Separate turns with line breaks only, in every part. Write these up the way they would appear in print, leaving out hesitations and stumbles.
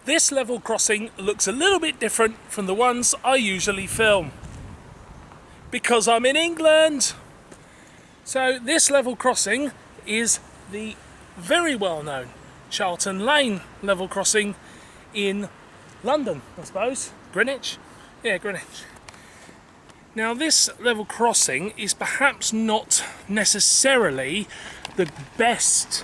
This level crossing looks a little bit different from the ones I usually film because I'm in England. So this level crossing is the very well known Charlton Lane level crossing in London, I suppose. Greenwich? Yeah, Greenwich. Now this level crossing is perhaps not necessarily the best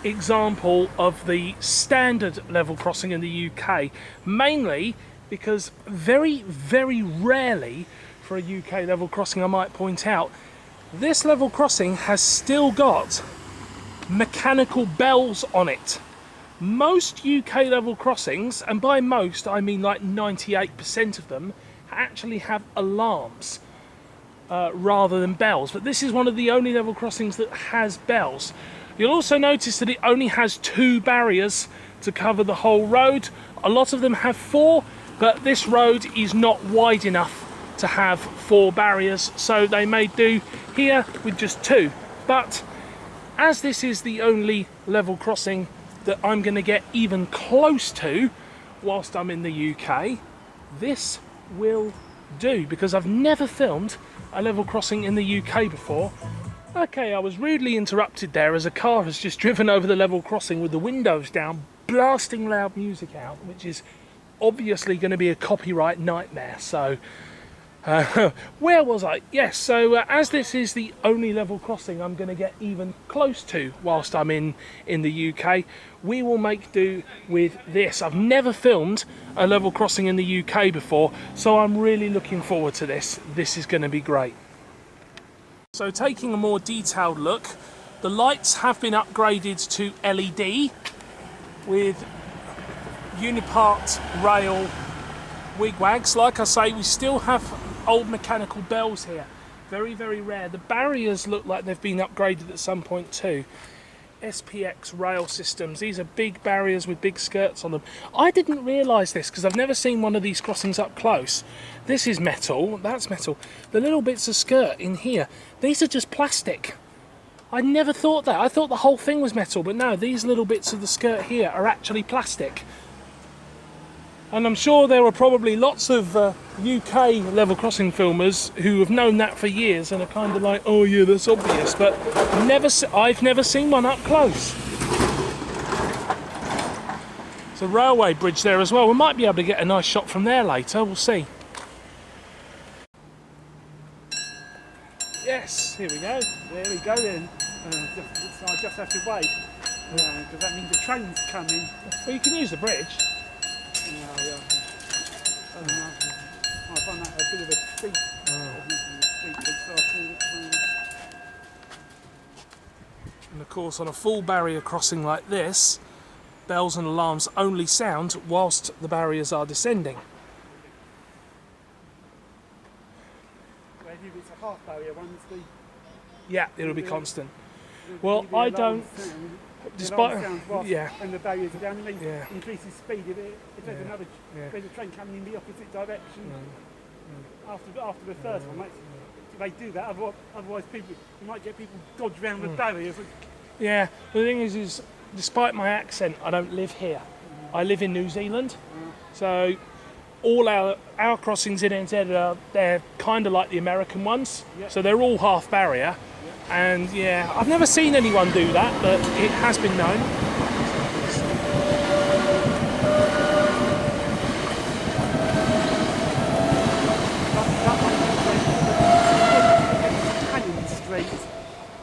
example of the standard level crossing in the UK, mainly because very rarely for a UK level crossing, I might point out, this level crossing has still got mechanical bells on it. Most UK level crossings, and by most I mean like 98% of them, actually have alarms rather than bells, but this is one of the only level crossings that has bells. You'll also notice that it only has 2 barriers to cover the whole road. A lot of them have 4, but this road is not wide enough to have 4 barriers, so they may do here with just 2. But as this is the only level crossing that I'm going to get even close to whilst I'm in the UK, this will do, because I've never filmed a level crossing in the UK before. Okay, I was rudely interrupted there as a car has just driven over the level crossing with the windows down, blasting loud music out, which is obviously going to be a copyright nightmare. So, where was I? Yes, so as this is the only level crossing I'm going to get even close to whilst I'm in the UK, we will make do with this. I've never filmed a level crossing in the UK before, so I'm really looking forward to this. This is going to be great. So taking a more detailed look, the lights have been upgraded to LED with Unipart rail wigwags. Like I say, we still have old mechanical bells here. Very rare. The barriers look like they've been upgraded at some point too. SPX rail systems. These are big barriers with big skirts on them. I didn't realise this because I've never seen one of these crossings up close. This is metal, that's metal. The little bits of skirt in here, these are just plastic. I never thought that. I thought the whole thing was metal, but no, these little bits of the skirt here are actually plastic. And I'm sure there are probably lots of UK level crossing filmers who have known that for years and are kind of like, oh yeah, that's obvious, but I've never seen one up close. There's a railway bridge there as well. We might be able to get a nice shot from there later, we'll see. Yes, here we go.
There we go then. So I just have to wait, because that means the train's coming.
Well, you can use the bridge.
Yeah. I find that a bit of a steep.
And of course, on a full barrier crossing like this, bells and alarms only sound whilst the barriers are descending.
Where if it's a half barrier one, it's
yeah, it'll be constant. Well, I don't. Despite
when the barriers are down, it means increases speed. If there's there's a train coming in the opposite direction after the first one, they do that. Otherwise, you might get people dodge around the barriers.
Yeah, the thing is despite my accent, I don't live here. I live in New Zealand, so all our crossings in NZ they're kind of like the American ones. So they're all half barrier. And yeah, I've never seen anyone do that, but it has been known.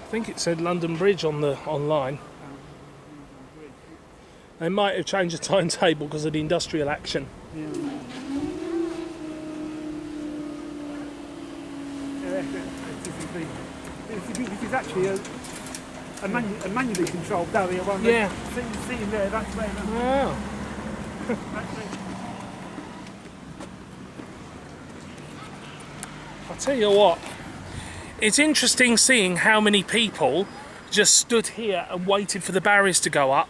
I think it said London Bridge on the online. They might have changed the timetable because of the industrial action.
This is actually a manually controlled barrier one.
Yeah.
See in there, that's where.
Wow. I'll tell you what, it's interesting seeing how many people just stood here and waited for the barriers to go up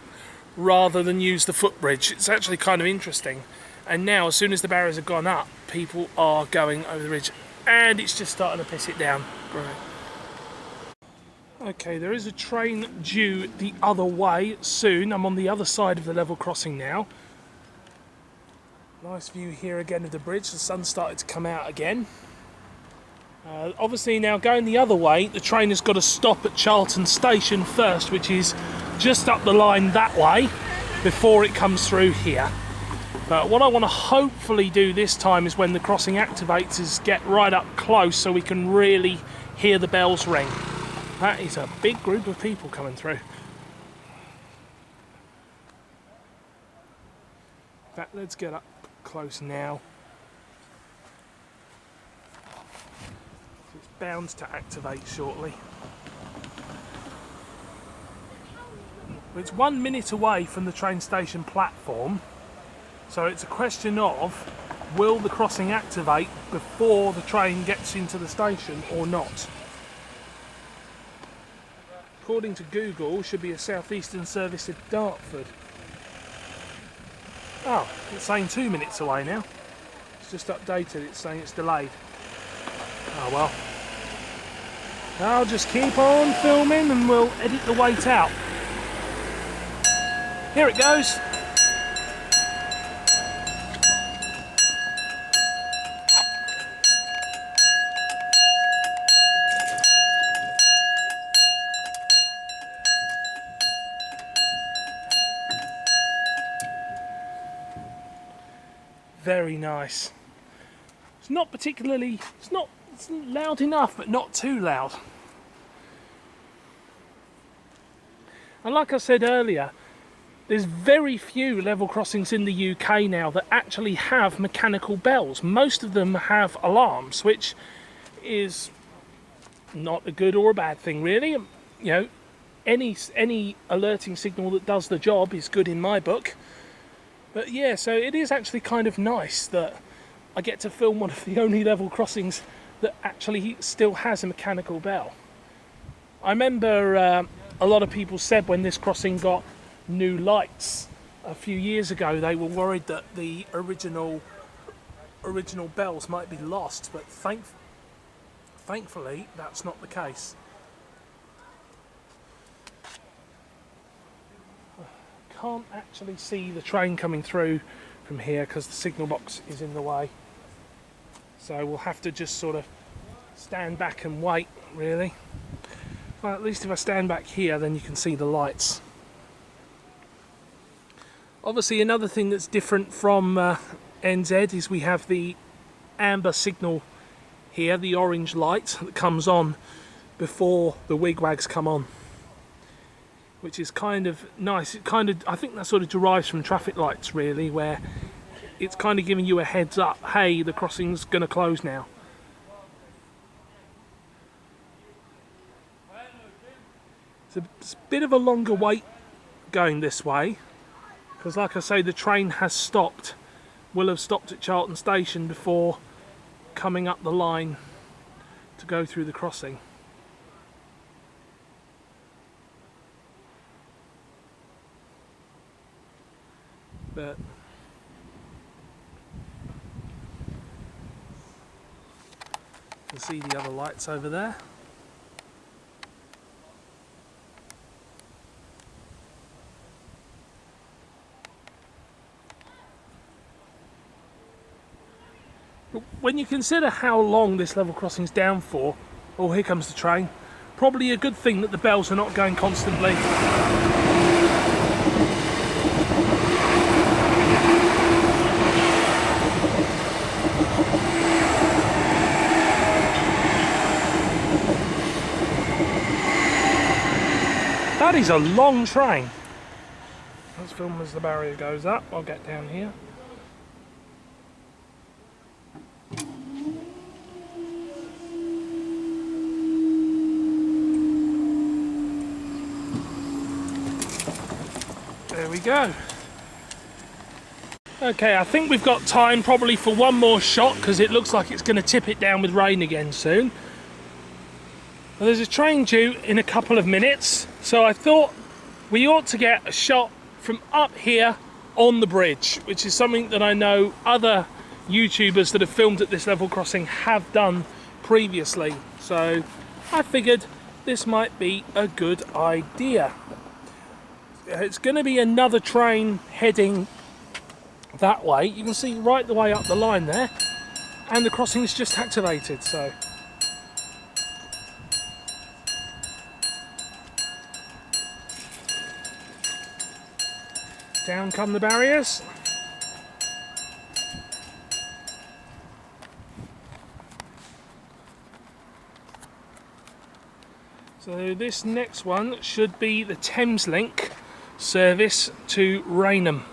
rather than use the footbridge. It's actually kind of interesting. And now, as soon as the barriers have gone up, people are going over the ridge, and it's just starting to piss it down. Right. Okay, there is a train due the other way soon. I'm on the other side of the level crossing now. Nice view here again of the bridge. The sun started to come out again. Obviously now going the other way, the train has got to stop at Charlton station first, which is just up the line that way before it comes through here. But what I want to hopefully do this time is when the crossing activates is get right up close so we can really hear the bells ring. That is a big group of people coming through. In fact, let's get up close now. It's bound to activate shortly. It's 1 minute away from the train station platform, so it's a question of will the crossing activate before the train gets into the station or not. According to Google, should be a southeastern service to Dartford. Oh, it's saying 2 minutes away now. It's just updated, it's saying it's delayed. Oh well. I'll just keep on filming and we'll edit the wait out. Here it goes. Very nice. It's not particularly, it's loud enough, but not too loud. And like I said earlier, there's very few level crossings in the UK now that actually have mechanical bells. Most of them have alarms, which is not a good or a bad thing really. You know, any alerting signal that does the job is good in my book. But yeah, so it is actually kind of nice that I get to film one of the only level crossings that actually still has a mechanical bell. I remember a lot of people said when this crossing got new lights a few years ago, they were worried that the original bells might be lost, but thankfully that's not the case. Can't actually see the train coming through from here because the signal box is in the way, so we'll have to just sort of stand back and wait really. Well, at least if I stand back here then you can see the lights. Obviously another thing that's different from NZ is we have the amber signal here, the orange light that comes on before the wigwags come on, which is kind of nice. I think that sort of derives from traffic lights really, where it's kind of giving you a heads up, hey, the crossing's going to close now. It's a bit of a longer wait going this way, because like I say, the train has stopped, will have stopped at Charlton station before coming up the line to go through the crossing. But you can see the other lights over there. But when you consider how long this level crossing's down for, oh, here comes the train. Probably a good thing that the bells are not going constantly. That is a long train. Let's film as the barrier goes up. I'll get down here. There we go. Okay, I think we've got time probably for one more shot because it looks like it's going to tip it down with rain again soon. Well, there's a train due in a couple of minutes, so I thought we ought to get a shot from up here on the bridge, which is something that I know other YouTubers that have filmed at this level crossing have done previously. So I figured this might be a good idea. It's going to be another train heading that way. You can see right the way up the line there, and the crossing is just activated. So down come the barriers. So this next one should be the Thameslink service to Rainham.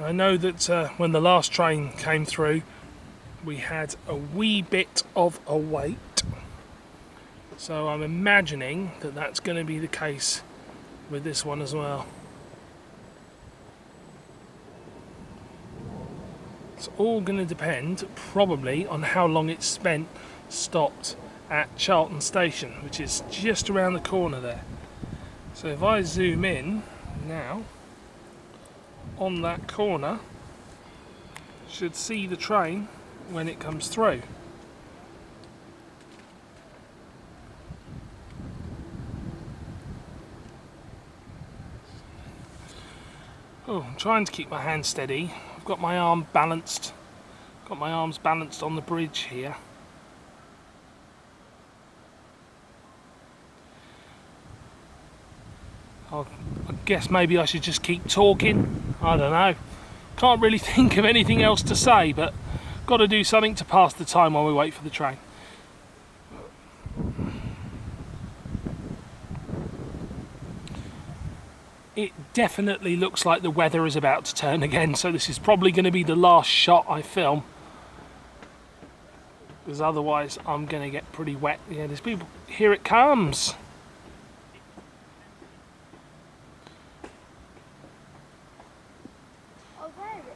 I know that when the last train came through, we had a wee bit of a wait. So I'm imagining that that's going to be the case with this one as well. It's all going to depend probably on how long it's spent stopped at Charlton station, which is just around the corner there. So if I zoom in now on that corner, should see the train when it comes through. Oh, I'm trying to keep my hand steady. I've got my arm balanced. Got my arms balanced on the bridge here. I guess maybe I should just keep talking. I don't know. Can't really think of anything else to say, but got to do something to pass the time while we wait for the train. It definitely looks like the weather is about to turn again, so this is probably going to be the last shot I film, because otherwise I'm going to get pretty wet. Yeah, there's people. Here it comes.
Oh, there it is.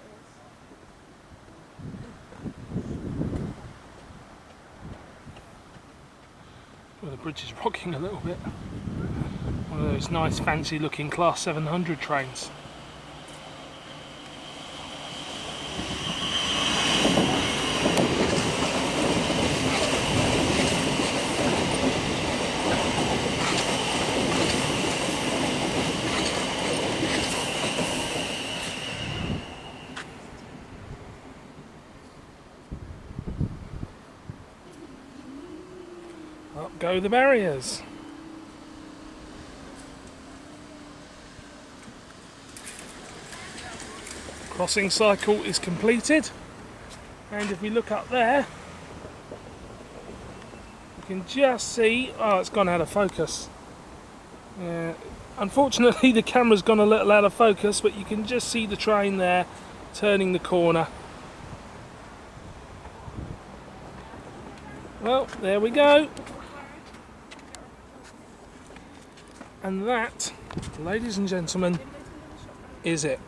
Well, the bridge is rocking a little bit. One of those nice fancy looking Class 700 trains. Up go the barriers. Crossing cycle is completed, and if we look up there, you can just see, oh, it's gone out of focus. Unfortunately the camera's gone a little out of focus, but you can just see the train there turning the corner. Well, there we go. And that, ladies and gentlemen, is it.